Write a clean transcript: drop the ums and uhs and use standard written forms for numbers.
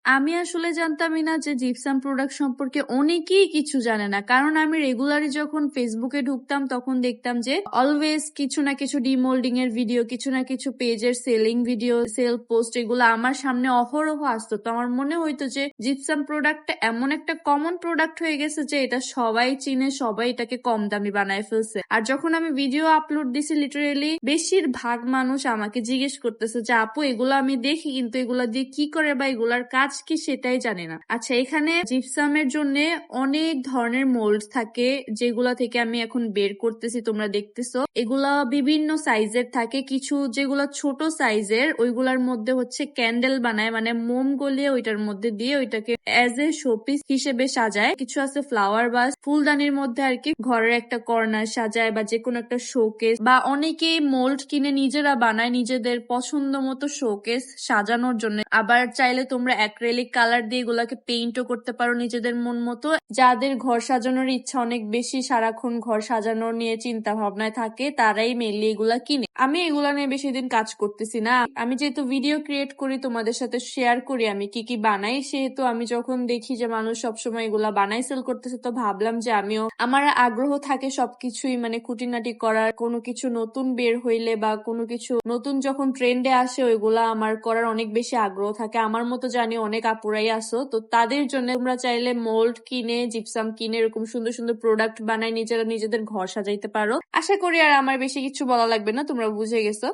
আমি আসলে জানতামই না যে জিপসাম প্রোডাক্ট সম্পর্কে অনেকেই কিছু জানে না, কারণ আমি রেগুলারই যখন ফেসবুকে ঢুকতাম তখন দেখতাম যে অলওয়েজ কিছু না কিছু ডিমোল্ডিং এর ভিডিও, কিছু না কিছু পেজের সেলিং ভিডিও, সেল পোস্ট, এগুলো আমার সামনে অহরহ আসতো। তো আমার মনে হইতো যে জিপসাম প্রোডাক্টটা এমন একটা কমন প্রোডাক্ট হয়ে গেছে যে এটা সবাই চিনে, সবাই এটাকে কম দামি বানায় ফেলছে। আর যখন আমি ভিডিও আপলোড দিছি, লিটারেলি বেশিরভাগ মানুষ আমাকে জিজ্ঞেস করতেছে যে আপু এগুলো আমি দেখি কিন্তু এগুলা দিয়ে কি করে বা এগুলার কাজ কি সেটাই জানি না। আচ্ছা, এখানে জিপসামের জন্য অনেক ধরনের মোল্ড থাকে যেগুলা থেকে আমি এখন বের করতেছি, তোমরা দেখতেছো। এগুলা বিভিন্ন সাইজের থাকে, কিছু যেগুলা ছোট সাইজের ওইগুলার মধ্যে হচ্ছে ক্যান্ডেল বানায়, মানে মোম গলিয়ে ওইটার মধ্যে দিয়ে ওইটাকে অ্যাজ এ শোপিস হিসেবে সাজায়। কিছু আছে ফ্লাওয়ার বা ফুলদানির মধ্যে আর কি ঘরের একটা কর্নার সাজায় বা যে কোনো একটা শোকেস, বা অনেকেই মোল্ড কিনে নিজেরা বানায় নিজেদের পছন্দ মতো শোকেস সাজানোর জন্য। আবার চাইলে তোমরা অ্যাক্রিলিক কালার দিয়ে এগুলাকে পেইন্টও করতে পারো নিজেদের মন মতো। যাদের ঘর সাজানোর ইচ্ছা অনেক বেশি, সারাক্ষণ ঘর সাজানো নিয়ে চিন্তা ভাবনায় থাকে, তারাই মেনলি এগুলা কিনে। আমি এগুলা নিয়ে বেশি দিন কাজ করতেছি না। আমি যেহেতু ভিডিও ক্রিয়েট করি, তোমাদের সাথে শেয়ার করি আমি কি কি বানাই, সেহেতু আমি যখন দেখি যে মানুষ সবসময় এগুলা বানাই সেল করতেছে, তো ভাবলাম যে আমিও, আমার আগ্রহ থাকে সবকিছুই মানে খুঁটিনাটি করার, কোনো কিছু নতুন বের হইলে বা কোনো কিছু নতুন যখন ট্রেন্ডে আসে ওইগুলা আমার করার অনেক বেশি আগ্রহ থাকে। আমার মতো জানি অনেক আপুরাই আসো, তো তাদের জন্য তোমরা চাইলে মোল্ড কিনে, জিপসাম কিনে এরকম সুন্দর সুন্দর প্রোডাক্ট বানাই নিজেরা নিজেদের ঘর সাজাইতে পারো। আশা করি আর আমার বেশি কিছু বলা লাগবে না, তোমরা বুঝে গেছো।